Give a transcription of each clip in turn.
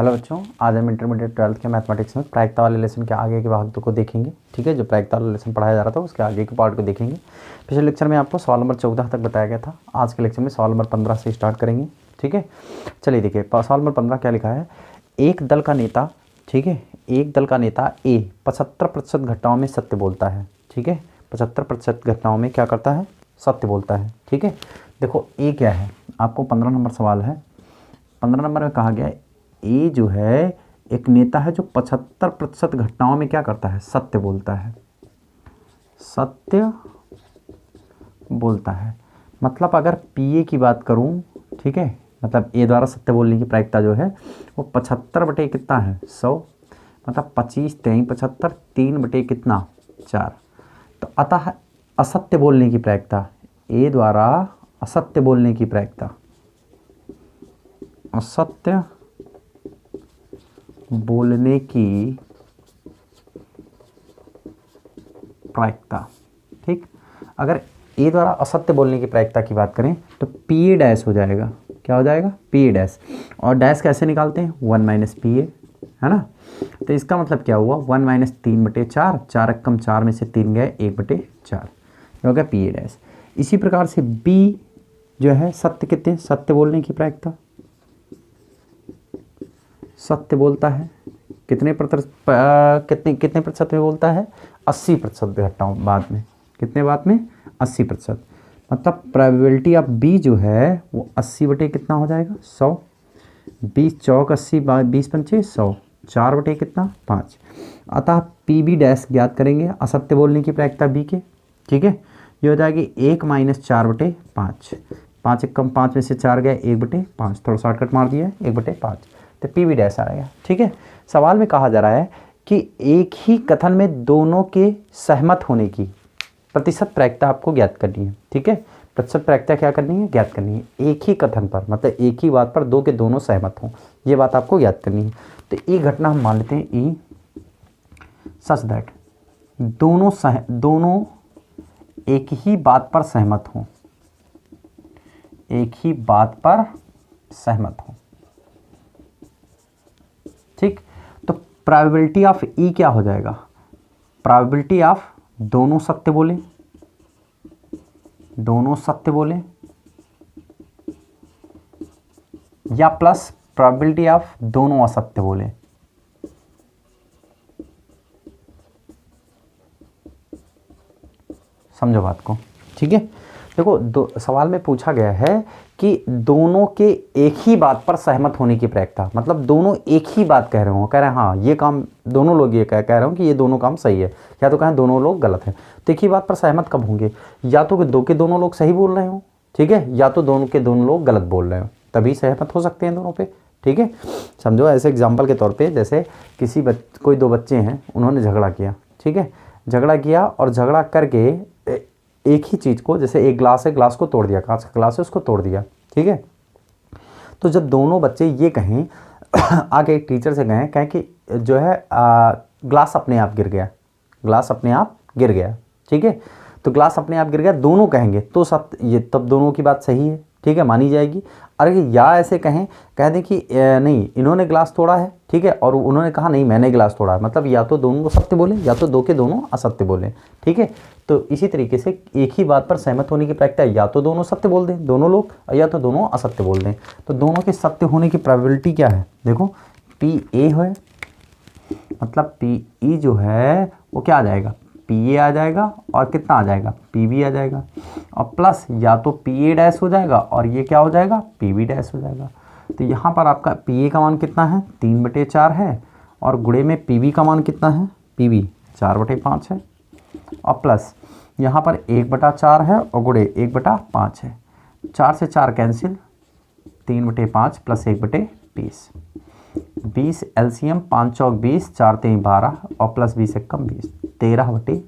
Hello बच्चों, आज हम इंटरमीडिएट 12th के मैथमेटिक्स में प्रायिकता वाले लेसन के आगे के भाग को देखेंगे। ठीक है, जो प्रायिकता वाला लेसन पढ़ाया जा रहा था उसके आगे के पार्ट को देखेंगे। पिछले लेक्चर में आपको सवाल नंबर 14 तक बताया गया था। आज के लेक्चर में सवाल नंबर 15 से स्टार्ट करेंगे। ठीक है, चलिए देखिए सवाल नंबर 15 क्या लिखा है। एक दल का नेता, ठीक है, एक दल का नेता ए 75% घटनाओं में सत्य बोलता है। ठीक है, 75% घटनाओं में क्या करता है, सत्य बोलता है। ठीक है, देखो ए क्या है, आपको 15 नंबर सवाल है। 15 नंबर में कहा गया है ए जो है एक नेता है जो 75% घटनाओं में क्या करता है, सत्य बोलता है। सत्य बोलता है मतलब अगर पीए की बात करूं, ठीक है, मतलब ए द्वारा सत्य बोलने की प्रायिकता जो है वो 75 बटे कितना है, 100, मतलब 25 3 75, 3 बटे कितना 4। तो अतः असत्य बोलने की प्रायिकता, ए द्वारा असत्य बोलने की प्रायिकता, असत्य बोलने की प्रायिकता। ठीक, अगर ए द्वारा असत्य बोलने की प्रायिकता की बात करें तो पी ए डैश हो जाएगा। क्या हो जाएगा, पी ए डैश। और डैश कैसे निकालते हैं, 1 माइनस पी ए, है ना। तो इसका मतलब क्या हुआ, 1 माइनस 3 बटे 4, 4 कम 4 में से 3 गए, 1 बटे 4 हो गया पी ए डैश। इसी प्रकार से बी जो है सत्य कितने, सत्य बोलने की प्रायिकता, सत्य बोलता है कितने प्रतिशत में बोलता है, 80% घटनाओं बाद में। कितने बाद में, 80%। मतलब प्रोबेबिलिटी ऑफ बी जो है वो 80 बटे कितना हो जाएगा, 100। 20 चौक 80, 20 पंचे 100, 4 बटे कितना 5। अतः पी बी डैश ज्ञात करेंगे असत्य बोलने की प्रायिकता बी के। ठीक है, ये हो जाएगी 1 माइनस 4 बटे 5, 5 कम 5 में से 4 गए, 1 बटे 5, थोड़ा शॉर्टकट मार दिया है, 1 बटे 5, तो पी बी डैश आएगा। ठीक है, सवाल में कहा जा रहा है कि एक ही कथन में दोनों के सहमत होने की प्रतिशत प्रायिकता आपको ज्ञात करनी है। ठीक है, प्रतिशत प्रायिकता क्या करनी है, ज्ञात करनी है। एक ही कथन पर, मतलब एक ही बात पर दो के दोनों सहमत हों, ये बात आपको ज्ञात करनी है। तो ई घटना हम मान लेते हैं ई सच दैट दोनों एक ही बात पर सहमत हों, एक ही बात पर सहमत हों। ठीक, तो प्रोबेबिलिटी ऑफ ई क्या हो जाएगा, प्रोबेबिलिटी ऑफ दोनों सत्य बोले, दोनों सत्य बोले, या प्लस प्रोबेबिलिटी ऑफ दोनों असत्य बोले। समझो बात को। ठीक है, देखो सवाल में पूछा गया है कि दोनों के एक ही बात पर सहमत होने की प्रायिकता, मतलब दोनों एक ही बात कह रहे हो, कह रहे हैं हाँ ये काम, दोनों लोग ये कह रहे हो कि ये दोनों काम सही है, या तो कहें दोनों लोग गलत हैं। तो एक ही बात पर सहमत कब होंगे, या तो दो के दोनों लोग सही बोल रहे हो, ठीक है, या तो दोनों के दोनों लोग गलत बोल रहे हो, तभी सहमत हो सकते हैं दोनों पे। ठीक है, समझो ऐसे एग्जाम्पल के तौर पर, जैसे कोई दो बच्चे हैं, उन्होंने झगड़ा किया। ठीक है, झगड़ा किया और झगड़ा करके एक ही चीज़ को, जैसे एक ग्लास है, ग्लास को तोड़ दिया, कांच का ग्लास है उसको तोड़ दिया। ठीक है, तो जब दोनों बच्चे ये कहें आगे टीचर से कहें कि जो है ग्लास अपने आप गिर गया, ग्लास अपने आप गिर गया। ठीक है, तो ग्लास अपने आप गिर गया दोनों कहेंगे तो सत्य, ये तब दोनों की बात सही है। ठीक है, मानी जाएगी। अरे या ऐसे कह दें कि नहीं इन्होंने ग्लास तोड़ा है, ठीक है, और उन्होंने कहा नहीं मैंने ग्लास तोड़ा है, मतलब या तो दोनों सत्य बोले या तो दो के दोनों असत्य बोले। ठीक है, तो इसी तरीके से एक ही बात पर सहमत होने की प्रायिकता या तो दोनों सत्य बोल दें दोनों लोग, या तो दोनों असत्य बोल दें। तो दोनों के सत्य होने की प्रोबेबिलिटी क्या है, देखो पी ए है, मतलब पी ई जो है वो क्या आ जाएगा, पी ए आ जाएगा, और कितना आ जाएगा, पी बी आ जाएगा, और प्लस या तो पी ए डैश हो जाएगा और ये क्या हो जाएगा, पी बी डैश हो जाएगा। तो यहाँ पर आपका पी ए का मान कितना है, 3 बटे 4 है, और गुणे में पी बी का मान कितना है, पी बी 4 बटे 5 है, और प्लस यहाँ पर 1 बटा 4 है और गुणे 1 बटा 5 है। 4 से 4 कैंसिल, 3 बटे 5 प्लस 1 बटे 20, 20 एलसीएम, 5 चौक 20, 4 3 12, और प्लस 20 एक कम 20, 13 बटे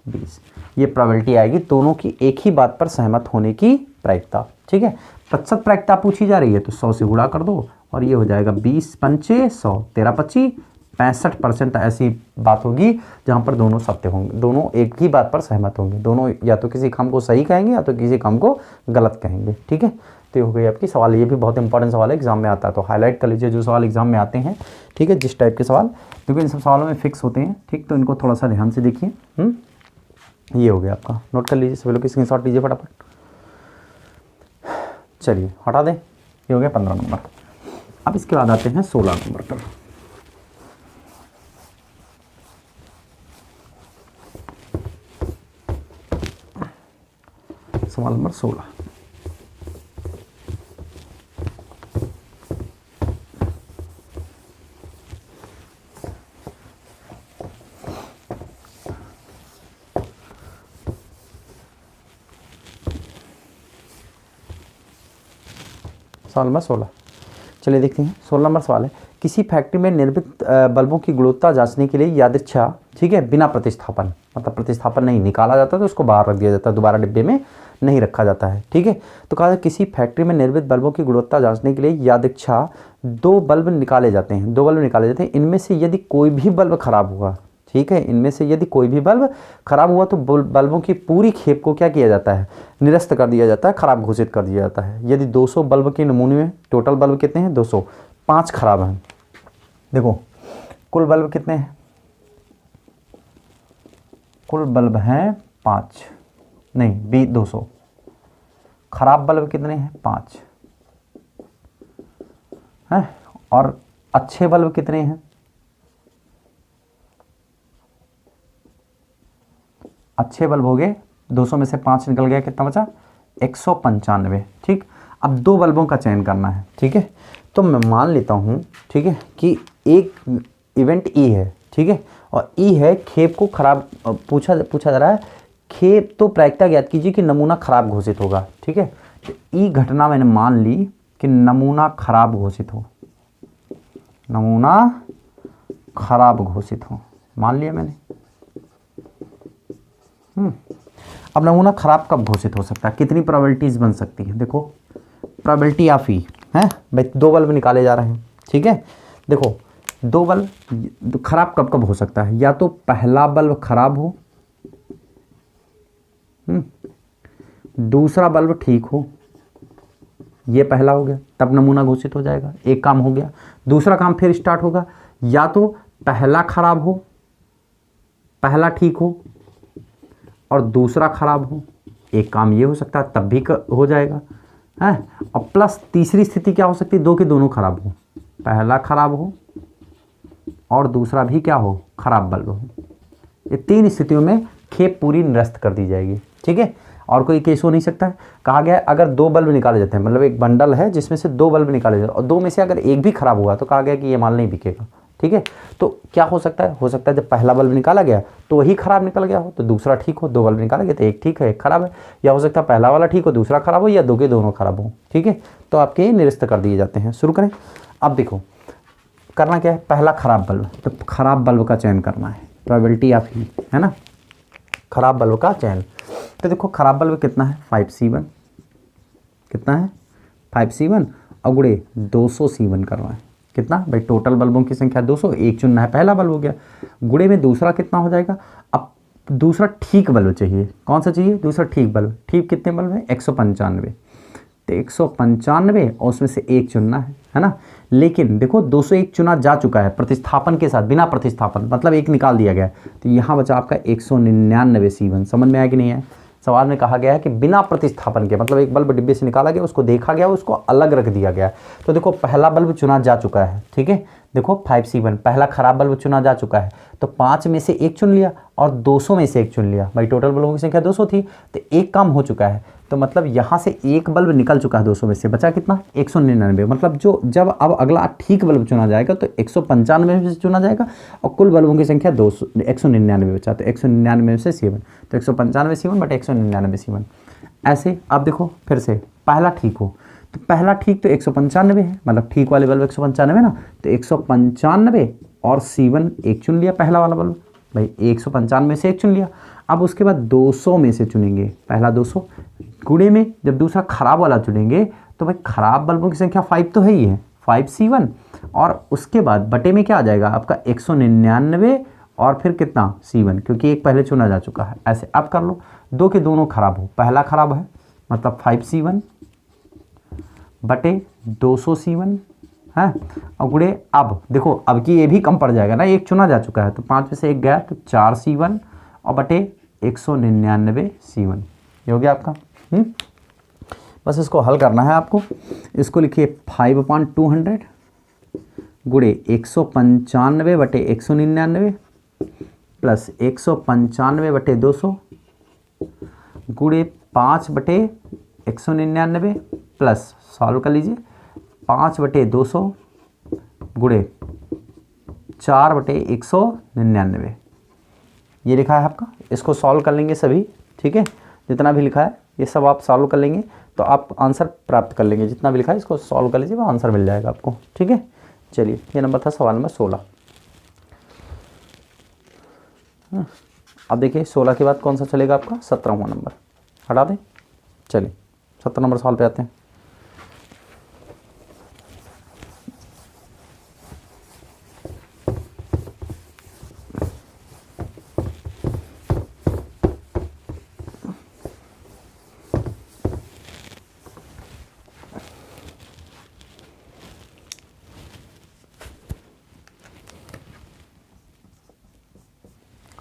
20। ये प्रोबेबिलिटी आएगी दोनों की एक ही बात पर सहमत होने की प्रायिकता। ठीक है, प्रतिशत प्रायिकता पूछी जा रही है तो 100 से गुणा कर दो, और ये हो जाएगा 20 पंचे 100, 13 25, 65% ऐसी बात होगी जहाँ पर दोनों सत्य होंगे, दोनों एक ही बात पर सहमत होंगे, दोनों या तो किसी काम को सही कहेंगे या तो किसी काम को गलत कहेंगे। ठीक है, तो ये हो गई आपकी सवाल। ये भी बहुत इंपॉर्टेंट सवाल है, एग्जाम में आता है, तो हाईलाइट कर लीजिए जो सवाल एग्जाम में आते हैं, ठीक है, जिस टाइप के सवाल, क्योंकि इन सब सवालों में फिक्स होते हैं, ठीक, तो इनको थोड़ा सा ध्यान से देखिए। ये हो गया आपका, नोट कर लीजिए सभी लोग, स्क्रीनशॉट लीजिए फटाफट। चलिए हटा दें, ये हो गया 15 नंबर। अब इसके बाद आते हैं 16 नंबर पर। सवाल नंबर 16। सवाल नंबर 16, चलिए देखते हैं। 16 नंबर सवाल है, किसी फैक्ट्री में निर्मित बल्बों की गुणवत्ता जांचने के लिए यादृच्छा, ठीक है, बिना प्रतिस्थापन, मतलब प्रतिस्थापन नहीं, निकाला जाता तो उसको बाहर रख दिया जाता है, दोबारा डिब्बे में नहीं रखा जाता है, ठीक है। तो कहा है किसी फैक्ट्री में निर्मित बल्बों की गुणवत्ता जांचने के लिए यादृच्छा 2 बल्ब निकाले जाते हैं, 2 बल्ब निकाले जाते हैं। इनमें से यदि कोई भी बल्ब खराब हुआ, ठीक है, इनमें से यदि कोई भी बल्ब खराब हुआ तो बल्बों की पूरी खेप को क्या किया जाता है, निरस्त कर दिया जाता है, खराब घोषित कर दिया जाता है। यदि 200 बल्ब के नमूने में टोटल बल्ब कितने हैं, 200, 5 खराब हैं। देखो कुल बल्ब कितने हैं, कुल बल्ब हैं 5, नहीं 200, खराब बल्ब कितने हैं, 5 हैं, और अच्छे बल्ब कितने हैं, अच्छे बल्ब हो गए 200 में से 5 निकल गया, कितना बचा, 195, ठीक। अब 2 बल्बों का चयन करना है, ठीक है। तो मैं मान लेता हूँ, ठीक है, कि एक इवेंट ई है, ठीक है, और ई है खेप को खराब पूछा जा रहा है, खेप तो प्रायिकता ज्ञात कीजिए कि नमूना खराब घोषित होगा, ठीक है। तो ई घटना मैंने मान ली कि नमूना खराब घोषित हो, नमूना खराब घोषित हो, मान लिया मैंने। अब नमूना खराब कब घोषित हो सकता है, कितनी प्रोबेबिलिटीज बन सकती हैं, देखो प्रोबेबिलिटी ऑफ ई है भाई, 2 बल्ब निकाले जा रहे हैं, ठीक है। देखो 2 बल्ब खराब कब कब हो सकता है, या तो पहला बल्ब खराब हो, दूसरा बल्ब ठीक हो, ये पहला हो गया, तब नमूना घोषित हो जाएगा, एक काम हो गया। दूसरा काम फिर स्टार्ट होगा, या तो पहला खराब हो, पहला ठीक हो और दूसरा खराब हो, एक काम ये हो सकता है, तब भी हो जाएगा है। और प्लस तीसरी स्थिति क्या हो सकती है, 2 के दोनों खराब हो, पहला खराब हो और दूसरा भी क्या हो, खराब बल्ब हो। ये 3 स्थितियों में खेप पूरी निरस्त कर दी जाएगी, ठीक है। और कोई केस हो नहीं सकता है। कहा गया है अगर 2 बल्ब निकाले जाते हैं, मतलब एक बंडल है जिसमें से 2 बल्ब निकाले जाते हैं और 2 में से अगर एक भी खराब हुआ तो कहा गया कि ये माल नहीं बिकेगा, ठीक है। तो क्या हो सकता है, हो सकता है जब पहला बल्ब निकाला गया तो वही खराब निकल गया हो, तो दूसरा ठीक हो, 2 बल्ब निकाला गया तो एक ठीक है एक खराब है, या हो सकता है पहला वाला ठीक हो दूसरा खराब हो, या 2 के दोनों खराब हो, ठीक है। तो आपके निरस्त कर दिए जाते हैं। शुरू करें। अब देखो करना क्या है, पहला खराब बल्ब, तो खराब बल्ब का चयन करना है, प्रोबेबिलिटी ऑफ ई है ना, खराब बल्ब का चयन। तो देखो खराब बल्ब कितना है, 5C1, कितना है 5C1 और गुणे 200C1 करना है, कितना भाई, टोटल बल्बों की संख्या 200, एक चुनना है, पहला बल्ब हो गया, गुणे में दूसरा कितना हो जाएगा। अब दूसरा ठीक बल्ब चाहिए, कौन सा चाहिए, दूसरा ठीक बल्ब। ठीक कितने बल्ब है, 195, तो 195 और उसमें से एक चुनना है ना। लेकिन देखो 201 चुना जा चुका है प्रतिस्थापन के साथ, बिना प्रतिस्थापन, मतलब एक निकाल दिया गया, तो यहाँ बचा आपका 199C1। समझ में आया कि नहीं है। सवाल में कहा गया है कि बिना प्रतिस्थापन के, मतलब एक बल्ब डिब्बे से निकाला गया, उसको देखा गया, उसको अलग रख दिया गया। तो देखो पहला बल्ब चुना जा चुका है, ठीक है। देखो 5C1 पहला खराब बल्ब चुना जा चुका है, तो 5 में से एक चुन लिया और 200 में से एक चुन लिया, भाई टोटल बल्बों की संख्या 200 थी, तो एक काम हो चुका है। तो मतलब यहाँ से एक बल्ब निकल चुका है 200 में से, बचा कितना 199, मतलब जो जब अब अगला ठीक बल्ब चुना जाएगा तो 195 में से चुना जाएगा और कुल बल्बों की संख्या 199 बचा, तो 199 में से C1, तो 195 C1 बट 199 C1 ऐसे। अब देखो फिर से पहला ठीक हो, तो पहला ठीक तो 195 है, मतलब ठीक वाले बल्ब 195 ना, तो 195 और C1 एक चुन लिया, पहला वाला बल्ब भाई 195 में से एक चुन लिया। अब उसके बाद 200 में से चुनेंगे, पहला 200 गुणे में जब दूसरा खराब वाला चुनेंगे तो भाई खराब बल्बों की संख्या 5 तो है ही है, 5C1 और उसके बाद बटे में क्या आ जाएगा आपका 199 और फिर कितना C1, क्योंकि एक पहले चुना जा चुका है। ऐसे अब कर लो, 2 के दोनों खराब हो, पहला खराब है मतलब 5C1 बटे 200C1 है, और गुणे अब देखो अब की ये भी कम पड़ जाएगा ना, एक चुना जा चुका है तो 5 में से एक गया तो 4C1 और बटे 199C1, ये हो गया आपका। बस इसको हल करना है आपको। इसको लिखिए 5/200 गुणे 195 बटे 199 प्लस 195 बटे 200 गुणे 5 बटे 199 प्लस सॉल्व कर लीजिए 5 बटे 200 गुणे 4 बटे 199, ये लिखा है आपका। इसको सॉल्व कर लेंगे सभी, ठीक है, जितना भी लिखा है ये सब आप सॉल्व कर लेंगे तो आप आंसर प्राप्त कर लेंगे। जितना भी लिखा है इसको सॉल्व कर लीजिए, वो आंसर मिल जाएगा आपको, ठीक है। चलिए ये नंबर था सवाल नंबर 16। अब देखिए 16 के बाद कौन सा चलेगा आपका 17वां नंबर, हटा दें। चलिए 17 नंबर सवाल पे आते हैं।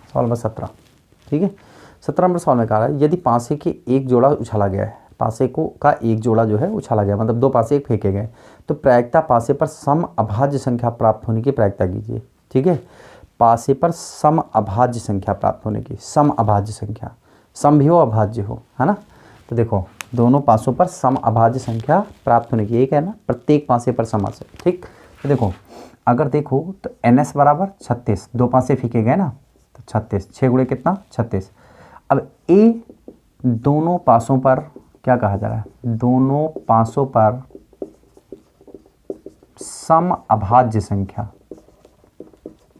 सवाल नंबर 17, ठीक है। 17 नंबर सवाल में कहा है यदि पासे के एक जोड़ा उछाला गया है, पासे को का एक जोड़ा जो है उछाला गया, मतलब 2 पासे एक फेंके गए, तो प्रायिकता पासे पर सम अभाज्य संख्या प्राप्त होने की प्रायिकता कीजिए, ठीक है। पासे पर सम अभाज्य संख्या प्राप्त होने की, सम अभाज्य संख्या, सम भी हो अभाज्य हो, है ना। तो देखो दोनों पासों पर सम अभाज्य संख्या प्राप्त होने की, एक है ना प्रत्येक पासे पर सम, ठीक। तो देखो अगर देखो तो NS बराबर 36, 2 पासे फेंके गए ना तो 36, 6 गुणे कितना 36। अब A दोनों पासों पर क्या कहा जा रहा है, दोनों पासों पर सम अभाज्य संख्या,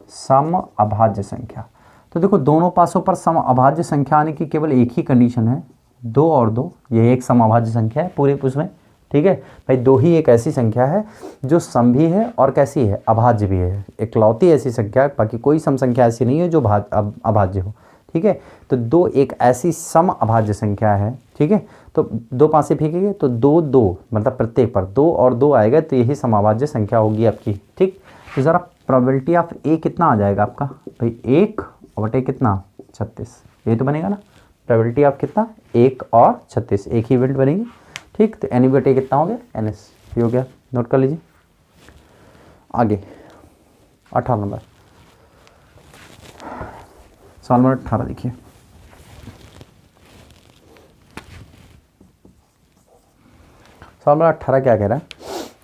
सम अभाज्य संख्या। तो देखो दोनों पासों पर सम अभाज्य संख्या आने की केवल एक ही कंडीशन है, 2 और 2, ये एक सम अभाज्य संख्या है पूरे उसमें, ठीक है भाई। 2 ही एक ऐसी संख्या है जो सम भी है और कैसी है अभाज्य भी है, इकलौती ऐसी संख्या, बाकी कोई सम संख्या ऐसी नहीं है जो अभाज्य हो, ठीक है। तो 2 एक ऐसी सम अभाज्य संख्या है, ठीक है। तो 2 पासे फेंकेंगे तो 2 2 मतलब प्रत्येक पर 2 और 2 आएगा तो यही समअभाज्य संख्या होगी आपकी, ठीक। तो ज़रा प्रोबेबिलिटी ऑफ ए कितना आ जाएगा आपका भाई, 1 बटे कितना 36, ये तो बनेगा ना। प्रोबेबिलिटी ऑफ कितना 1 और 36, एक ही इवेंट बनेगी, ठीक। तो एन बटे कितना हो गया NS, ये हो गया, नोट कर लीजिए। आगे 18 नंबर सवाल नंबर 18 देखिए। सवाल नंबर 18 क्या कह रहा है,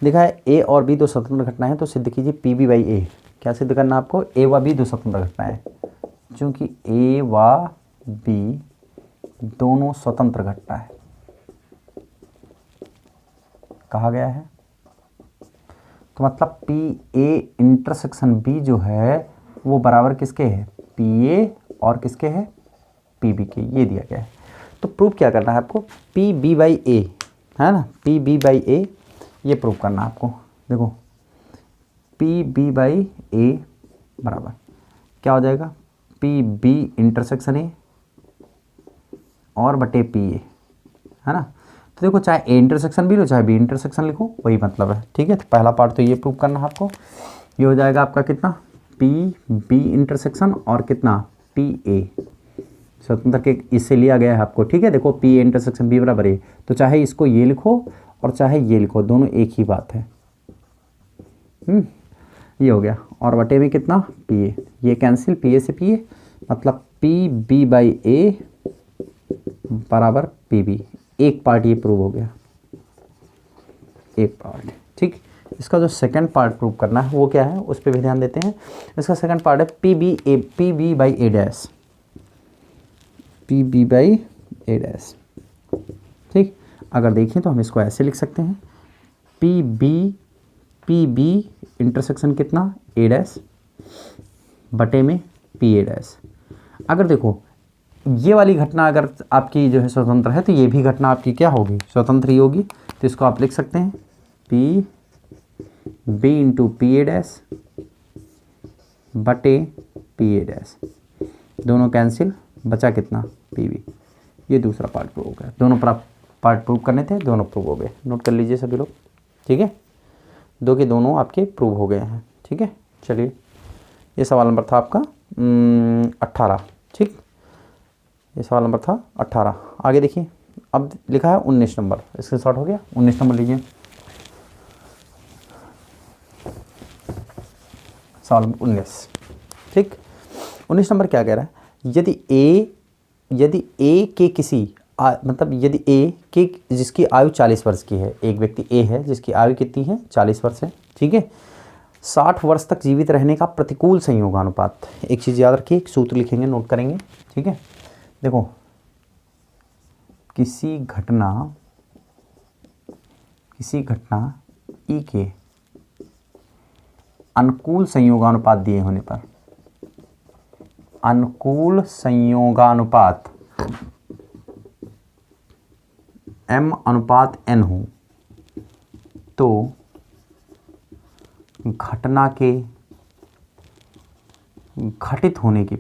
लिखा है A और B 2 स्वतंत्र घटनाएं हैं तो सिद्ध कीजिए PB बाई A। क्या सिद्ध करना है आपको, A व B 2 स्वतंत्र घटनाएं हैं, चूंकि A व B दोनों स्वतंत्र घटना है कहा गया है, तो मतलब PA इंटरसेक्शन B जो है वो बराबर किसके है, PA और किसके है PB के, ये दिया गया है। तो प्रूफ क्या करना है आपको, PB बाई A है ना, PB बाई A ये प्रूफ करना है आपको। देखो PB बाई A बराबर क्या हो जाएगा, PB इंटरसेक्शन A और बटे PA, है ना। तो देखो चाहे A इंटरसेक्शन भी लो चाहे B इंटरसेक्शन लिखो वही मतलब है, ठीक है। तो पहला पार्ट तो ये प्रूव करना है आपको, ये हो जाएगा आपका कितना PB इंटरसेक्शन और कितना PA स्वतंत्र के इससे लिया गया है आपको, ठीक है। देखो PA इंटरसेक्शन B बराबर A, तो चाहे इसको ये लिखो और चाहे ये लिखो, दोनों एक ही बात है। ये हो गया, और बटे में कितना PA, ये कैंसिल, PA से PA मतलब PB बाई A बराबर PB। एक पार्ट ये प्रूव हो गया, एक पार्ट, ठीक। इसका जो सेकंड पार्ट प्रूव करना है वो क्या है उस पर भी ध्यान देते हैं। इसका सेकंड पार्ट है PB by A dash, PB by A dash, ठीक। अगर देखें तो हम इसको ऐसे लिख सकते हैं PB इंटरसेक्शन कितना A डैश बटे में PA डैश। अगर देखो ये वाली घटना अगर आपकी जो है स्वतंत्र है तो ये भी घटना आपकी क्या होगी स्वतंत्र ही होगी, तो इसको आप लिख सकते हैं PB इंटू PA डैश बटे PA डैश, दोनों कैंसिल, बचा कितना PB। ये दूसरा पार्ट प्रूव हो गया, दोनों पार्ट प्रूव करने थे, दोनों प्रूव हो गए, नोट कर लीजिए सभी लोग। ठीक है, 2 के दोनों आपके प्रूव हो गए हैं। ठीक है, चलिए ये सवाल नंबर था आपका 18। ठीक, ये सवाल नंबर था 18। आगे देखिए, अब लिखा है 19 नंबर, इसके शॉर्ट हो गया। 19 नंबर लीजिए, सवाल नंबर 19। ठीक, 19 नंबर क्या कह रहा है, यदि ए के किसी मतलब यदि ए के जिसकी आयु 40 वर्ष की है, एक व्यक्ति ए है जिसकी आयु कितनी है 40 वर्ष है। ठीक है, 60 वर्ष तक जीवित रहने का प्रतिकूल संयोगानुपात, एक चीज़ याद रखिए, एक सूत्र लिखेंगे, नोट करेंगे। ठीक है, देखो किसी घटना ई के अनुकूल संयोगानुपात दिए होने पर, अनुकूल संयोगानुपात m अनुपात n हो तो घटना के घटित होने की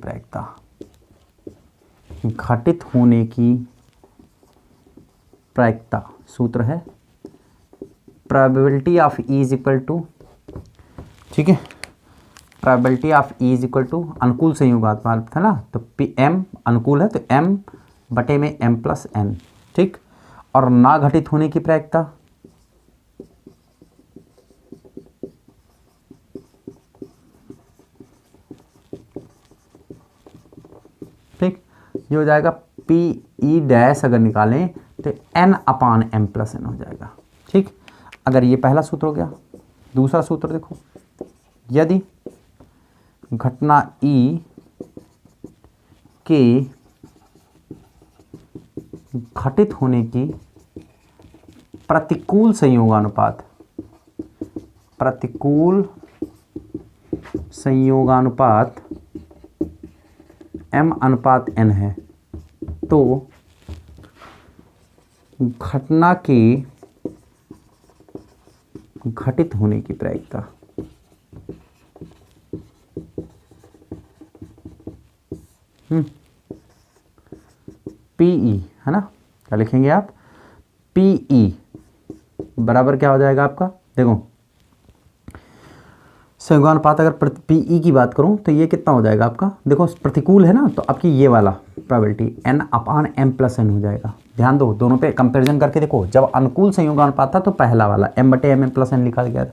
प्रायिकता, सूत्र है probability of E is equal to, ठीक है, probability of E is equal to अनुकूल संयोगानुपात था ना, तो m अनुकूल है तो m बटे में m प्लस n। ठीक, और ना घटित होने की प्रायिकता, ठीक, ये हो जाएगा पी ई डैश, अगर निकालें तो n अपान m प्लस n हो जाएगा। ठीक, अगर ये पहला सूत्र हो गया। दूसरा सूत्र देखो, यदि घटना E के घटित होने की प्रतिकूल संयोगानुपात m अनुपात n है तो घटना के घटित होने की प्रायिकता PE है ना, क्या लिखेंगे आप, PE बराबर क्या हो जाएगा आपका, देखो संयोगानुपात अगर PE की बात करूं तो ये कितना हो जाएगा आपका, देखो प्रतिकूल है ना, तो आपकी ये वाला प्रोबेबिलिटी n अपान m प्लस n हो जाएगा। ध्यान दो, दोनों पे कंपैरिजन करके देखो, जब अनुकूल संयोगानुपात था तो पहला वाला m बटे m प्लस n लिखा गया था,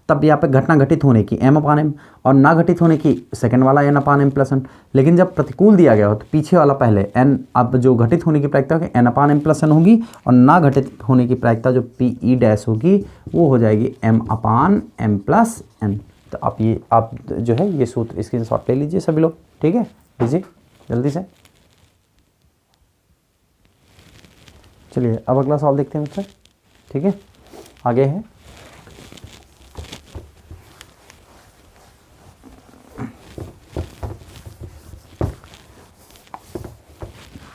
तब यहाँ पे घटना घटित होने की m अपान m और ना घटित होने की सेकंड वाला n अपान m प्लस n। लेकिन जब प्रतिकूल दिया गया हो तो पीछे वाला पहले n, अब जो घटित होने की प्रायिकता होगी n अपान m प्लस n होगी, और ना घटित होने की प्रायिकता जो PE डैश होगी वो हो जाएगी m अपान m प्लस n। तो आप जो है ये सूत्र स्क्रीनशॉट ले लीजिए सभी लोग। ठीक है, लीजिए जल्दी से। चलिए अब अगला सवाल देखते हैं बच्चे। ठीक है, आगे है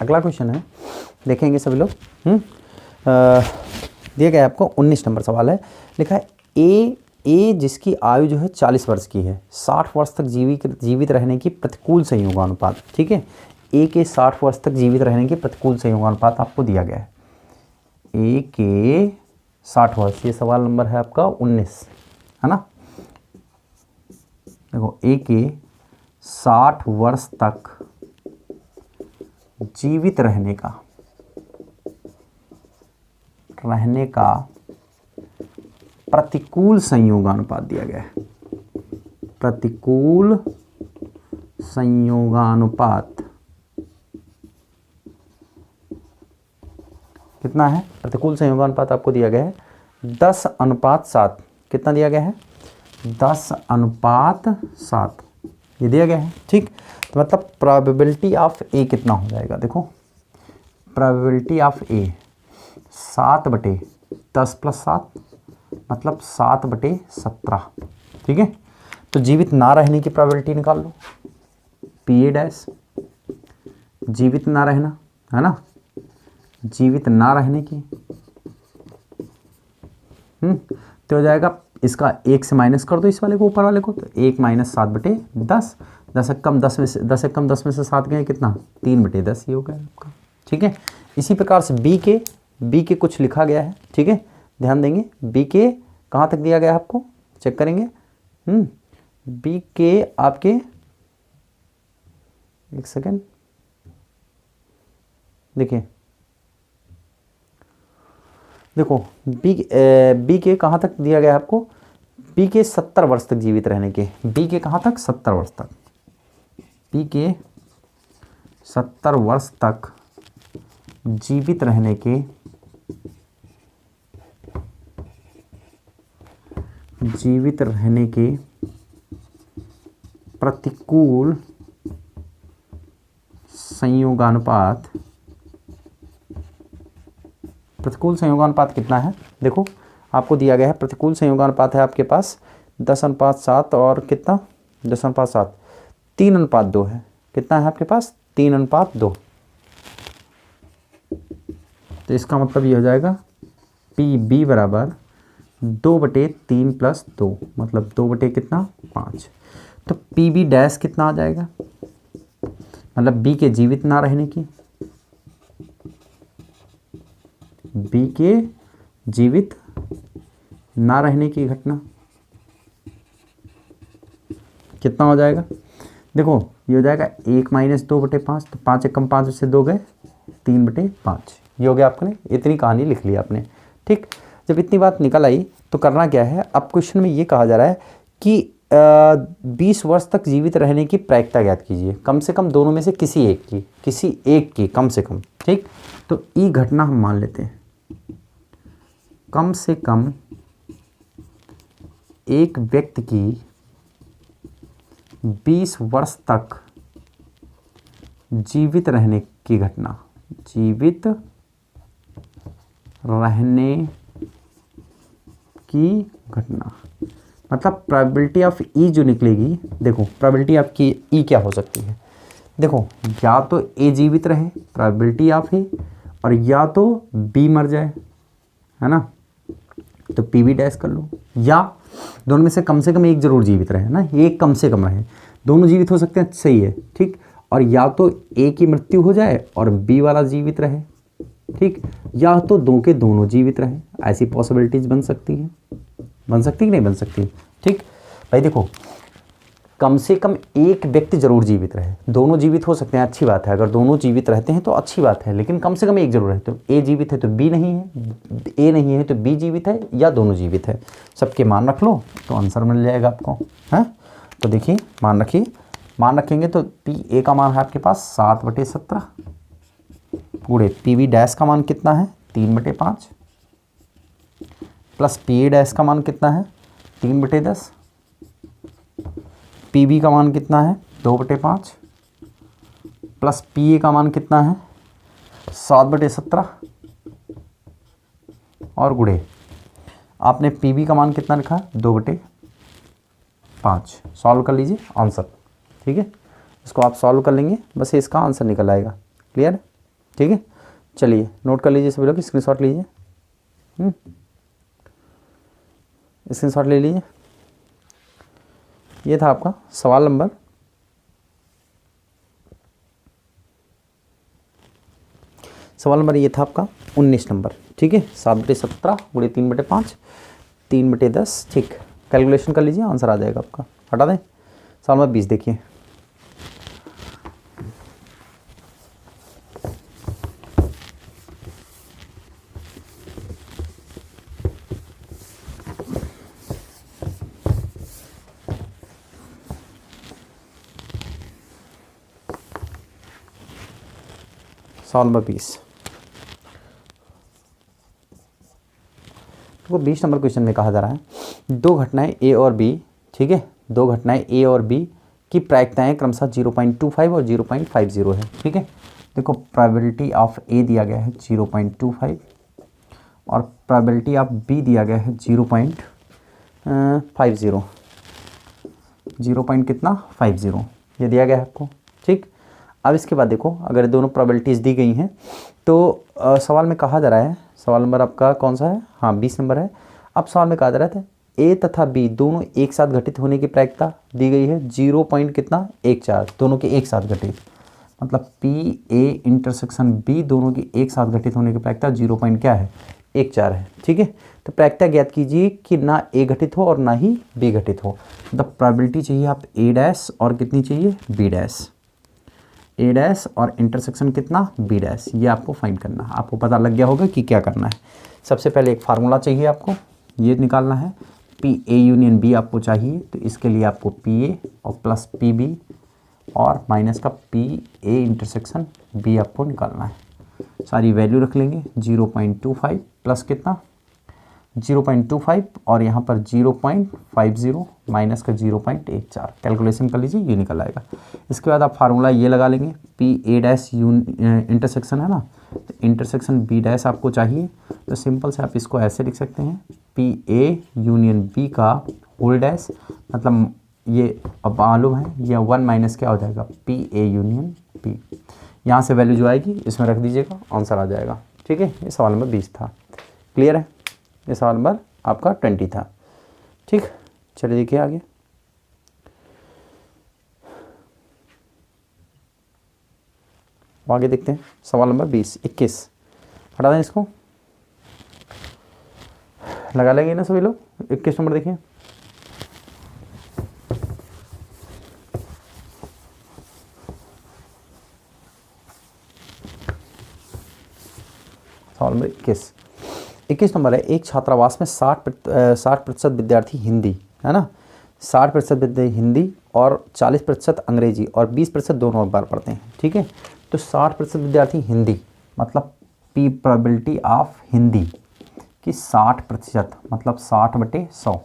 अगला क्वेश्चन है, देखेंगे सभी लोग। दिया गया आपको 19 नंबर सवाल है, लिखा है ए जिसकी आयु जो है 40 वर्ष की है, 60 वर्ष तक जीवित रहने की प्रतिकूल संयोगानुपात। ठीक है, ए के 60 वर्ष तक जीवित रहने की प्रतिकूल संयोगानुपात आपको दिया गया है। ए के 60 वर्ष, ये सवाल नंबर है आपका 19 है ना। देखो ए के 60 वर्ष तक जीवित रहने का प्रतिकूल संयोगानुपात दिया गया है। प्रतिकूल संयोगानुपात कितना है, प्रतिकूल संयोगानुपात आपको दिया गया है 10:7। कितना दिया गया है, 10:7 ये दिया गया है। ठीक, तो मतलब प्रोबेबिलिटी ऑफ ए कितना हो जाएगा, देखो प्रोबेबिलिटी ऑफ ए 7/10 प्लस 7 मतलब 7/17। ठीक है, तो जीवित ना रहने की प्रोबेबिलिटी निकाल लो, PA डैश जीवित ना रहना है ना, जीवित ना रहने की तो हो जाएगा, इसका 1 से माइनस कर दो इस वाले को, ऊपर वाले को, तो 1 - 7/10, 10 कम 10 में से 7 गए कितना, 3/10 ये हो गया आपका। ठीक है, इसी प्रकार से बी के कुछ लिखा गया है। ठीक है, ध्यान देंगे, बी के कहाँ तक दिया गया है आपको, चेक करेंगे। बी के आपके, एक सेकेंड देखिए, देखो बी के कहाँ तक दिया गया है आपको, बी के 70 वर्ष तक जीवित रहने के, बी के कहाँ तक 70 वर्ष तक, बी के 70 वर्ष तक जीवित रहने के, जीवित रहने के प्रतिकूल संयोगानुपात, प्रतिकूल संयोगानुपात कितना है, देखो आपको दिया गया है प्रतिकूल संयोगानुपात है आपके पास 10:7 और कितना 10:7, 3:2 है, कितना है आपके पास 3:2। तो इसका मतलब ये हो जाएगा पी बी बराबर 2/3 + 2, मतलब 2 कितना 5। तो पी बी डैश कितना आ जाएगा, मतलब बी के जीवित ना रहने की, बी के जीवित ना रहने की घटना कितना हो जाएगा, देखो ये हो जाएगा 1 - 2/5, तो 5 × 5 से 2 गए 3/5, ये हो गया आपने, इतनी कहानी लिख ली आपने। ठीक, जब इतनी बात निकल आई तो करना क्या है, अब क्वेश्चन में ये कहा जा रहा है कि 20 वर्ष तक जीवित रहने की प्रायिकता ज्ञात कीजिए, कम से कम दोनों में से किसी एक की कम से कम। ठीक, तो ई घटना हम मान लेते हैं, कम से कम एक व्यक्ति की 20 वर्ष तक जीवित रहने की घटना, जीवित रहने की घटना, मतलब प्रोबेबिलिटी ऑफ ई जो निकलेगी, देखो प्रोबेबिलिटी ऑफ की ई क्या हो सकती है, देखो या तो ए जीवित रहे प्रोबेबिलिटी ऑफ ए, और या तो बी मर जाए, है ना, तो पी बी डैश कर लो, या दोनों में से कम एक जरूर जीवित रहे ना, एक कम से कम रहे, दोनों जीवित हो सकते हैं, सही है। ठीक, और या तो ए की मृत्यु हो जाए और बी वाला जीवित रहे, ठीक, या तो दो के दोनों जीवित रहे, ऐसी पॉसिबिलिटीज बन सकती है, बन सकती कि नहीं बन सकती। ठीक भाई, देखो कम से कम एक व्यक्ति जरूर जीवित रहे, दोनों जीवित हो सकते हैं, अच्छी बात है, अगर दोनों जीवित रहते हैं तो अच्छी बात है, लेकिन कम से कम एक जरूर है, तो ए जीवित है तो बी नहीं है, ए नहीं है तो बी जीवित है, या दोनों जीवित है, सबके मान रख लो तो आंसर मिल जाएगा आपको। है तो देखिए मान रखिए, मान रखेंगे तो पी ए का मान है आपके पास 7/17, पूरे पी बी डैश का मान कितना है 3/5, प्लस पी ए डैश का मान कितना है 3/10, पी बी का मान कितना है 2/5, प्लस पी ए का मान कितना है 7/17, और गुड़े आपने पी बी का मान कितना लिखा 2/5। सॉल्व कर लीजिए आंसर, ठीक है, इसको आप सॉल्व कर लेंगे, बस इसका आंसर निकल आएगा। क्लियर, ठीक है, चलिए नोट कर लीजिए सभी लोग, स्क्रीनशॉट लीजिए, स्क्रीनशॉट ले लीजिए। ये था आपका सवाल नंबर 19 नंबर, ठीक है, 7/17 गुणे 3/5 3/10। ठीक, कैलकुलेशन कर लीजिए, आंसर आ जाएगा आपका। हटा दें, सवाल नंबर 20 देखिए, सवाल नंबर 20। तो 20 नंबर क्वेश्चन में कहा जा रहा है दो घटनाएं ए और बी, ठीक है, दो घटनाएं ए और बी की प्रायिकताएं क्रमशः 0.25 और 0.50 है। ठीक है, देखो प्रोबेबिलिटी ऑफ ए दिया गया है 0.25 और प्रोबेबिलिटी ऑफ बी दिया गया है 0.50, 0.50 ये दिया गया है आपको। ठीक, अब इसके बाद देखो अगर दोनों प्रोबेबिलिटीज़ दी गई हैं तो सवाल में कहा जा रहा है, सवाल नंबर आपका कौन सा है, हाँ 20 नंबर है। अब सवाल में कहा जा रहा था ए तथा बी दोनों एक साथ घटित होने की प्रायिकता दी गई है 0.14, दोनों के एक साथ घटित, मतलब पी ए इंटरसेक्शन बी दोनों की एक साथ घटित होने की प्रायिकता 0. क्या है 1 4 है। ठीक है, तो प्रायिकता ज्ञात कीजिए कि ना ए घटित हो और ना ही बी घटित हो। मतलब प्रोबेबिलिटी चाहिए आप ए डैश और कितनी चाहिए बी डैश, ए डैश और इंटरसेक्शन कितना बी डैश, ये आपको फाइंड करना है। आपको पता लग गया होगा कि क्या करना है। सबसे पहले एक फार्मूला चाहिए आपको, ये निकालना है। पी ए यूनियन बी आपको चाहिए, तो इसके लिए आपको पी ए और प्लस पी बी और माइनस का पी ए इंटरसेक्शन बी आपको निकालना है। सारी वैल्यू रख लेंगे, 0.25 प्लस कितना 0.25 और यहाँ पर 0.50 माइनस का 0.14, कैलकुलेशन कर लीजिए, ये निकल आएगा। इसके बाद आप फार्मूला ये लगा लेंगे, पी ए डैश इंटरसेक्शन है ना, तो इंटरसेक्शन बी डैश आपको चाहिए, तो सिंपल से आप इसको ऐसे लिख सकते हैं, पी ए यूनियन बी का होल डैश, मतलब ये अब मालूम है, ये 1 माइनस क्या हो जाएगा पी ए यूनियन बी। यहाँ से वैल्यू जो आएगी इसमें रख दीजिएगा, आंसर आ जाएगा। ठीक है, ये सवाल नंबर 20 था। क्लियर है, ये सवाल नंबर आपका 20 था। ठीक, चलिए देखिए आगे। आगे देखते हैं सवाल नंबर 20 21। हटा दें इसको, लगा लेंगे ना सभी लोग। 21 नंबर देखिए, सवाल नंबर 21 नंबर है। एक छात्रावास में 60% विद्यार्थी हिंदी, है ना, 60% विद्यार्थी हिंदी और 40% अंग्रेजी और 20% दोनों अखबार पढ़ते हैं। ठीक है, तो 60% विद्यार्थी हिंदी, मतलब पी प्रोबेबिलिटी ऑफ हिंदी कि 60% मतलब 60/100,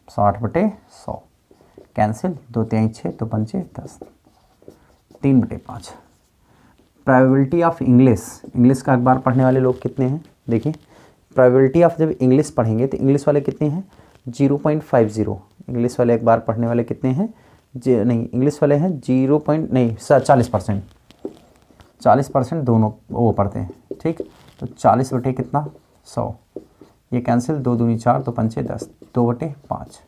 60/100 कैंसिल, 2 3 6 2 5 10, 3/5। प्रोबेबिलिटी ऑफ इंग्लिश का अखबार पढ़ने वाले लोग कितने हैं, देखिए प्रोबेबिलिटी ऑफ, जब इंग्लिश पढ़ेंगे तो इंग्लिश वाले कितने हैं 0.50, इंग्लिश वाले अखबार पढ़ने वाले कितने हैं नहीं, इंग्लिश वाले हैं 40%, 40% दोनों वो पढ़ते हैं। ठीक, तो 40 कितना 100, ये कैंसिल, 2 दूनी 4 2 5 10, 2/5।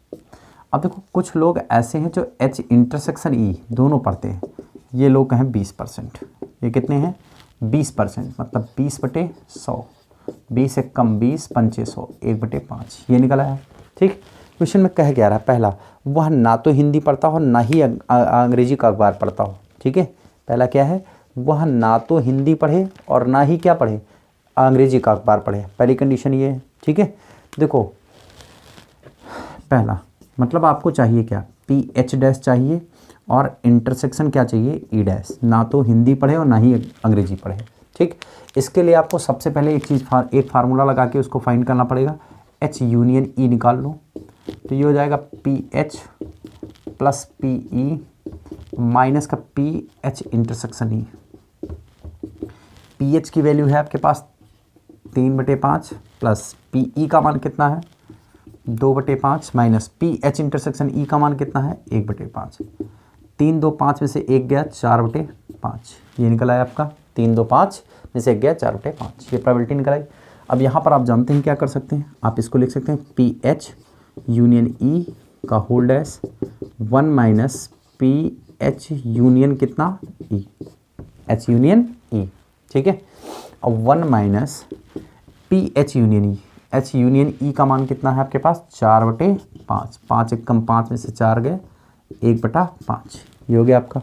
अब देखो कुछ लोग ऐसे हैं जो एच इंटरसेक्शन ई दोनों पढ़ते हैं, ये लोग हैं 20%, ये कितने हैं 20%, मतलब 20/100, 20 से कम 20 5 100, 1/5 ये निकल आया। ठीक, क्वेश्चन में कह क्या रहा है, पहला वह ना तो हिंदी पढ़ता हो ना ही अंग्रेजी का अखबार पढ़ता हो। ठीक है, पहला क्या है, वह ना तो हिंदी पढ़े और ना ही क्या पढ़े अंग्रेजी का अखबार पढ़े, पहली कंडीशन ये है। ठीक है, देखो पहला मतलब आपको चाहिए क्या, पी एच डैश चाहिए और इंटरसेक्शन क्या चाहिए ई डैश, ना तो हिंदी पढ़े और ना ही अंग्रेजी पढ़े। ठीक, इसके लिए आपको सबसे पहले एक फार्मूला लगा के उसको फाइंड करना पड़ेगा, एच यूनियन ई निकाल लो, तो ये हो जाएगा P H plus P E minus का P H intersection E. P H की वैल्यू है आपके पास 3/5 प्लस पी ई का मान कितना है 2/5 माइनस पी एच इंटरसेक्शन ई का मान कितना है 1/5। 3 2 5 में से 1 गया 4/5, ये निकल आया आपका 3 2 5 में से 1 गया 4/5, ये प्रोबेबिलिटी निकल आई। अब यहाँ पर आप जानते हैं क्या कर सकते हैं, आप इसको लिख सकते हैं पी एच यूनियन ई का whole dash 1 minus P H union कितना ई, एच यूनियन ई। ठीक है, अब 1 minus P H union E, H union E का मान कितना है आपके पास 4/5, 5 1 कम 5 में से 4 गए 1/5, ये हो गया आपका।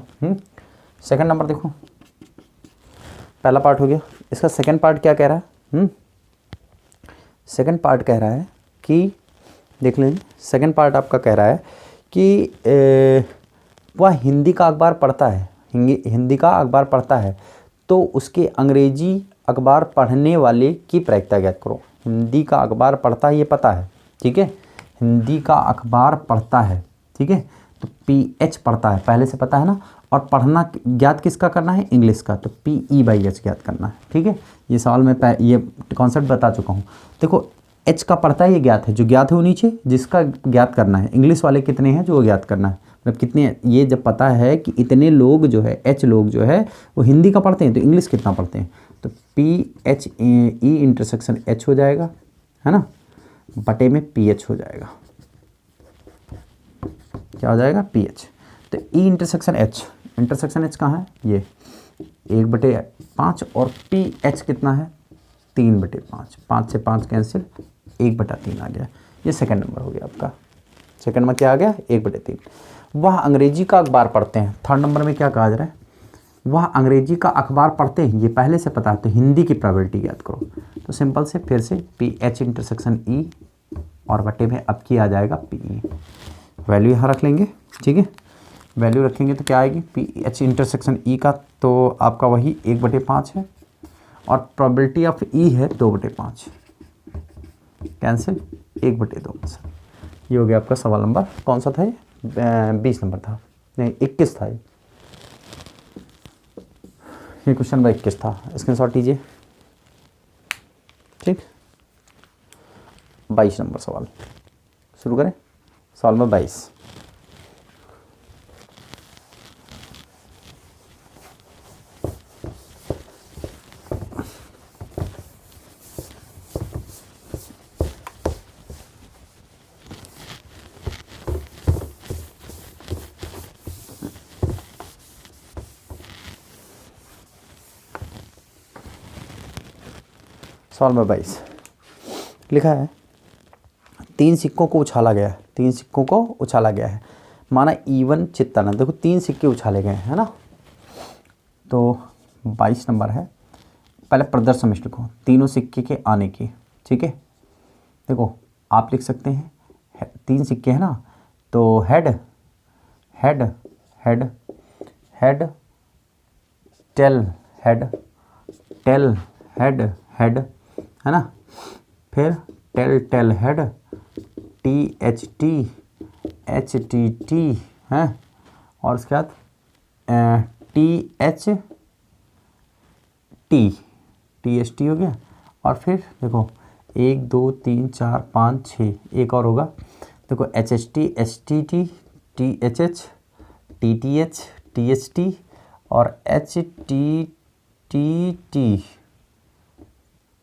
सेकंड नंबर देखो, पहला पार्ट हो गया, इसका सेकंड पार्ट क्या कह रहा है, सेकंड पार्ट कह रहा है कि देख लें, सेकंड पार्ट आपका कह रहा है कि वह हिंदी का अखबार पढ़ता है, हिंदी का अखबार पढ़ता है, तो उसके अंग्रेजी अखबार पढ़ने वाले की प्रायिकता ज्ञात करो। हिंदी का अखबार पढ़ता है ये पता है, ठीक है, हिंदी का अखबार पढ़ता है, ठीक है, तो पी एच पढ़ता है पहले से पता है ना, और पढ़ना ज्ञात किसका करना है इंग्लिश का, तो पी ई बाई एच ज्ञात करना है। ठीक है, ये सवाल में ये कॉन्सेप्ट बता चुका हूँ। देखो एच का पढ़ता है ये ज्ञात है, जो ज्ञात है वो नीचे जिसका ज्ञात करना है, इंग्लिश वाले कितने हैं जो वो ज्ञात करना है, मतलब कितने, ये जब पता है कि इतने लोग जो है एच लोग जो है वो हिंदी का पढ़ते हैं तो इंग्लिश कितना पढ़ते हैं, तो P H E intersection H हो जाएगा, है ना, बटे में पी एच हो जाएगा, क्या हो जाएगा पी एच, तो ई इंटरसेक्शन एच कहाँ है, ये 1/5 और पी एच कितना है 3/5, 5 से 5 कैंसिल, 1/3 आ गया। ये सेकंड नंबर हो गया आपका। सेकंड में क्या आ गया? 1/3। वह अंग्रेजी का अखबार पढ़ते हैं। थर्ड नंबर में क्या कहा जा रहा है? वह अंग्रेजी का अखबार पढ़ते हैं, ये पहले से पता है, तो हिंदी की प्रोबेबिलिटी याद करो। तो सिंपल से फिर से PH इंटरसेक्शन E और बटे में अब की आ जाएगा PE। वैल्यू यहाँ रख लेंगे, ठीक है। वैल्यू रखेंगे तो क्या आएगी? PH इंटरसेक्शन E का तो आपका वही 1/5 है और प्रोबेबिलिटी ऑफ E है 2/5, कैंसिल 1/2। ये हो गया आपका सवाल नंबर कौन सा था? ये 20 नंबर था, नहीं 21 था। ये क्वेश्चन नंबर 21 था। स्क्रीनशॉट लीजिए, ठीक। 22 नंबर सवाल शुरू करें। सवाल नंबर 22। सवाल नंबर 22 लिखा है, 3 सिक्कों को उछाला गया है। 3 सिक्कों को उछाला गया है, माना इवन चित्तन। देखो 3 सिक्के उछाले गए हैं, है ना। तो 22 नंबर है। पहले प्रदर्शन में लिखो तीनों सिक्के के आने की, ठीक है। देखो आप लिख सकते हैं 3 सिक्के हैं ना, तो head head head head tail head tail head head, है ना। फिर tail tail head THT HTT है, और उसके बाद THT हो गया। और फिर देखो 1 2 3 4 5 6 एक और होगा। देखो HHT HTT THH TTH THT और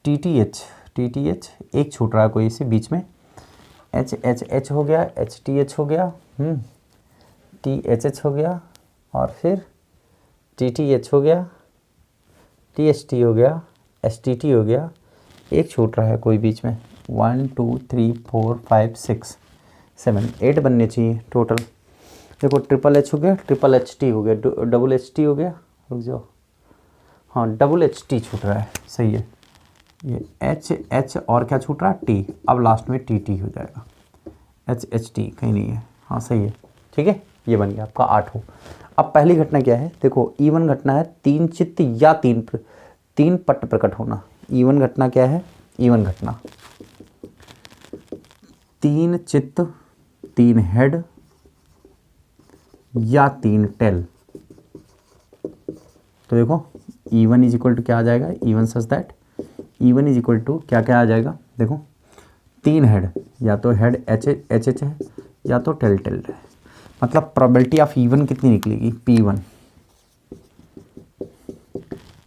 TTH एक छूट रहा है कोई इसे बीच में। HHH हो गया, HTH हो गया, THH हो गया, और फिर TTH हो गया, THT हो गया, STT हो गया। एक छूट रहा है कोई बीच में। 1 2 3 4 5 6 7 8 बनने चाहिए टोटल। देखो THH हो गया, HHT हो गया, HHT हो गया, रुक जाओ, हाँ HHT छूट रहा है, सही है। ये H और क्या छूट रहा है? T। अब लास्ट में TT हो जाएगा, HHT कहीं नहीं है, हाँ सही है, ठीक है। ये बन गया आपका 8 हो। अब पहली घटना क्या है? देखो इवन घटना है 3 चित्त या 3 पट प्रकट होना। इवन घटना क्या है? इवन घटना 3 चित्त, 3 हेड या 3 टेल। तो देखो E1 इज इक्वल टू क्या आ जाएगा? E1 such that E1 is equal to क्या क्या आ जाएगा? देखो 3 हेड, या तो हेड HH है या तो टेल है। मतलब प्रोबेबिलिटी ऑफ E1 कितनी निकलेगी? P1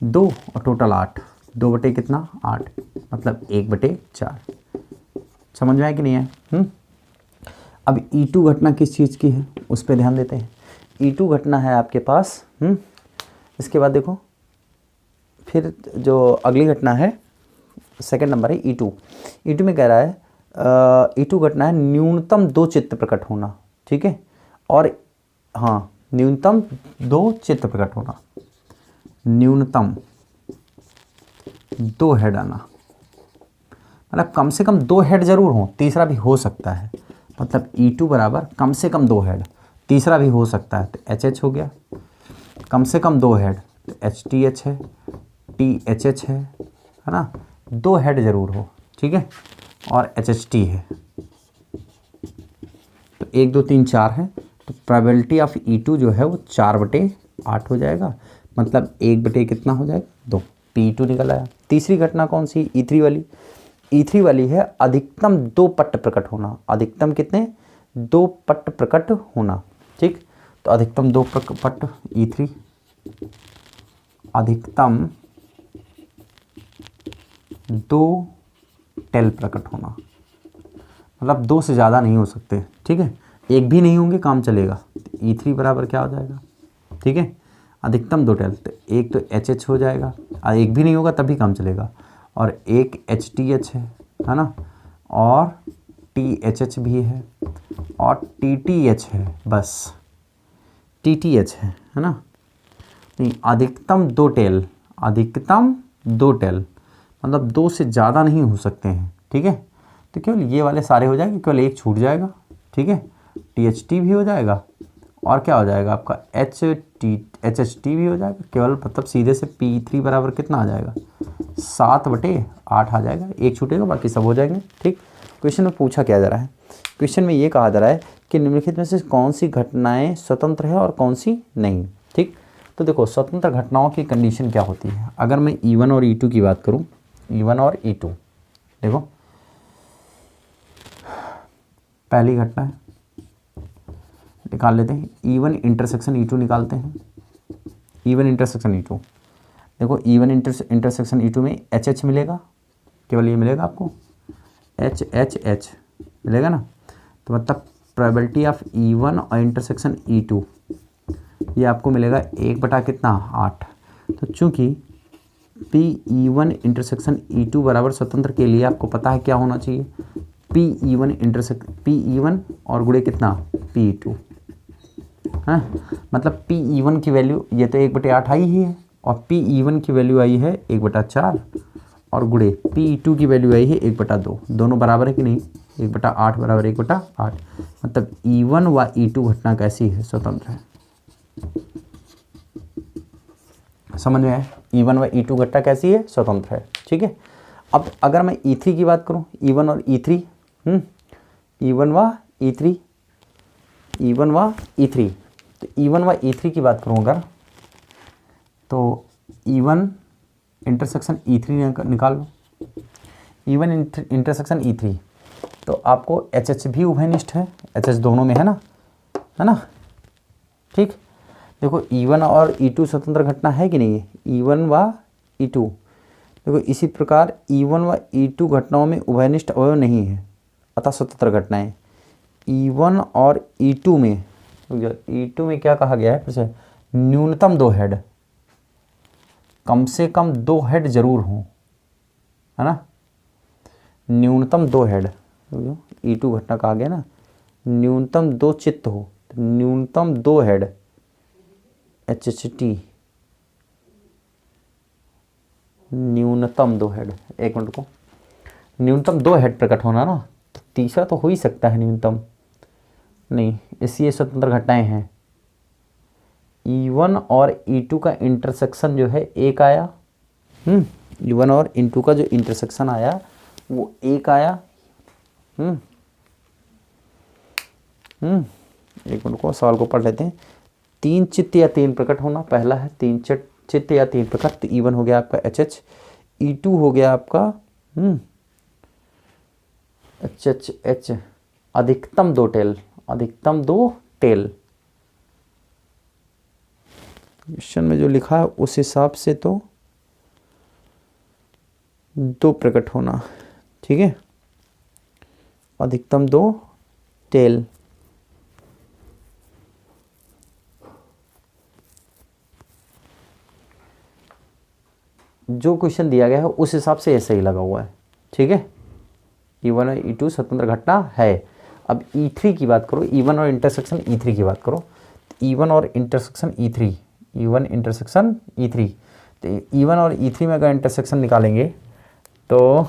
2 और टोटल 8, 2 बटे कितना? 8, मतलब 1/4। समझ में आया कि नहीं है? अब E2 घटना किस चीज़ की है उस पर ध्यान देते हैं। E2 घटना है आपके पास, इसके बाद देखो फिर जो अगली घटना है सेकंड नंबर है E2 में कह रहा है E2 घटना है न्यूनतम 2 चित्त प्रकट होना, ठीक है। और हाँ न्यूनतम 2 चित्त प्रकट होना, न्यूनतम 2 हेड आना, मतलब कम से कम 2 हेड जरूर हो, तीसरा भी हो सकता है। मतलब E2 बराबर कम से कम 2 हेड, तीसरा भी हो सकता है, तो HH हो गया। कम से कम 2 हेड तो HTH है, THH है ना, 2 हेड जरूर हो, ठीक है। और HHT है, तो 1 2 3 4 है, तो प्रोबेबिलिटी ऑफ E2 जो है वो 4/8 हो जाएगा। मतलब 1 कितना हो जाएगा? 2। P2 निकल आया। तीसरी घटना कौन सी? E3 वाली। E3 वाली है अधिकतम 2 पट प्रकट होना। अधिकतम कितने? 2 पट प्रकट होना, ठीक। तो अधिकतम 2 पट E3, अधिकतम 2 टेल प्रकट होना, मतलब 2 से ज़्यादा नहीं हो सकते, ठीक है। एक भी नहीं होंगे काम चलेगा। तो E3 बराबर क्या हो जाएगा? ठीक है, अधिकतम 2 टेल, तो एक तो HH हो जाएगा, एक भी नहीं होगा तभी काम चलेगा। और एक HTH है ना, और THH भी है और TTH है, बस TTH है ना। नहीं, अधिकतम 2 टेल, अधिकतम 2 टेल, मतलब 2 से ज़्यादा नहीं हो सकते हैं, ठीक है। तो केवल ये वाले सारे हो जाएंगे, केवल एक छूट जाएगा, ठीक है। THT भी हो जाएगा और क्या हो जाएगा आपका HHT भी हो जाएगा, केवल मतलब सीधे से P3 बराबर कितना आ जाएगा, 7/8 आ जाएगा, एक छूटेगा, बाकी सब हो जाएंगे, ठीक। क्वेश्चन में पूछा क्या जा रहा है, क्वेश्चन में ये कहा जा रहा है कि निम्नलिखित में से कौन सी घटनाएं स्वतंत्र है और कौन सी नहीं, ठीक। तो देखो स्वतंत्र घटनाओं की कंडीशन क्या होती है। अगर मैं E1 और E2 की बात करूं, E1 और E2, देखो पहली घटना है, निकाल लेते हैं E1 इंटरसेक्शन E2 निकालते हैं। E1 इंटरसेक्शन E2, देखो E1 इंटरसेक्शन E2 में HH मिलेगा, केवल ये मिलेगा आपको, HHH मिलेगा ना। तो मतलब प्रोबेबिलिटी ऑफ E1 और इंटरसेक्शन E2 ये आपको मिलेगा 1 कितना 8। तो चूंकि PE1 इंटरसेक्शन E2 बराबर स्वतंत्र के लिए आपको पता है क्या होना चाहिए, PE1 और गुणे कितना PE2, हाँ मतलब PE1 की वैल्यू ये तो 1/8 आई ही है, और PE1 की वैल्यू आई है 1/4, और गुणे PE2 की वैल्यू आई है 1/2, दोनों बराबर है कि नहीं, 1/8 बराबर 1/8, मतलब E1 व E2 घटना कैसी है, स्वतंत्र है। समझ में आया, E1 व E2 घटना कैसी है, स्वतंत्र है, ठीक है। अब अगर मैं E3 की बात करूं, E1 और E3, E1 व E3, E1 व E3, तो E1 व E3 की बात करूं अगर, तो E1 इंटरसेक्शन E3 निकाल लो, E1 इंटरसेक्शन E3, तो आपको HH भी उभयनिष्ठ है, HH दोनों में है ना, ठीक। देखो E1 और E2 स्वतंत्र घटना है कि नहीं है, E1 व E2, देखो इसी प्रकार E1 व E2 घटनाओं में उभयनिष्ठ अवयव नहीं है, अतः स्वतंत्र घटनाएं। E1 और E2 में, E2 में क्या कहा गया है फिर से, न्यूनतम 2 हेड, कम से कम 2 हेड जरूर हों, है ना, न्यूनतम 2 हेड। E2 घटना कहा गया ना, न्यूनतम 2 चित्त हो, तो न्यूनतम 2 हेड HHT, न्यूनतम 2 हेड, एक मिनट को, न्यूनतम 2 हेड प्रकट होना ना, तो तीसरा तो हो ही सकता है न्यूनतम, नहीं, इसलिए स्वतंत्र घटनाएं हैं। E1 और E2 का इंटरसेक्शन जो है एक आया, E1 और E2 का जो इंटरसेक्शन आया वो एक आया, एक मिनट को सवाल को पढ़ लेते हैं। 3 चित्त या 3 प्रकट होना, पहला है 3 चित्त या 3 प्रकट, तो E1 हो गया आपका HH, E2 हो गया आपका HH, अधिकतम 2 टेल, अधिकतम 2 टेल, क्वेश्चन में जो लिखा है उस हिसाब से तो 2 प्रकट होना, ठीक है, अधिकतम 2 टेल। जो क्वेश्चन दिया गया है उस हिसाब से ऐसा ही लगा हुआ है, ठीक है। E1 और E2 स्वतंत्र घटना है। अब E3 की बात करो, E1 और इंटरसेक्शन E3 की बात करो, E1 और intersection E3, E1 intersection E3, तो E1 और E3 में अगर इंटरसेक्शन निकालेंगे तो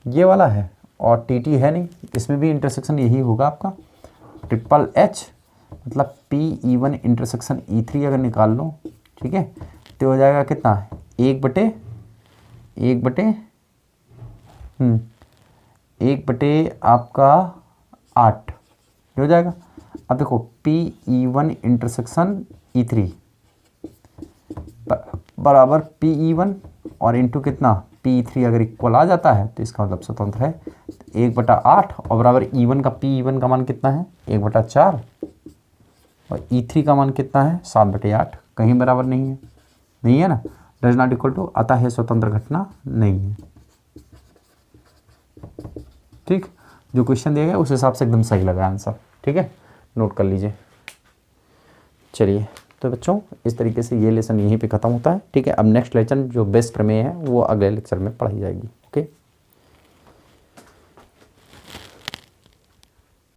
ये वाला है, और TT है नहीं, इसमें भी इंटरसेक्शन यही होगा आपका, HHH, मतलब PE1 इंटरसेक्शन E3 अगर निकाल लो, ठीक है, तो हो जाएगा कितना, 1/1 आपका 8 हो जाएगा। अब देखो PE1 इंटरसेक्शन E3 बराबर PE1 और इंटू कितना PE3, अगर इक्वल आ जाता है तो इसका मतलब स्वतंत्र है, 1/8 और बराबर E1 का, PE1 का मान कितना है 1/4, और E3 का मान कितना है 7/8, कहीं बराबर नहीं है ना, डज नॉट इक्वल टू, अतः है स्वतंत्र घटना नहीं है, ठीक। जो क्वेश्चन दिया गया उस हिसाब से एकदम सही लगा आंसर, ठीक है, नोट कर लीजिए। चलिए तो बच्चों इस तरीके से ये लेसन यहीं पे ख़त्म होता है। ठीक है, अब नेक्स्ट लेसन जो बेस प्रमेय है वो अगले लेक्चर में पढ़ाई जाएगी।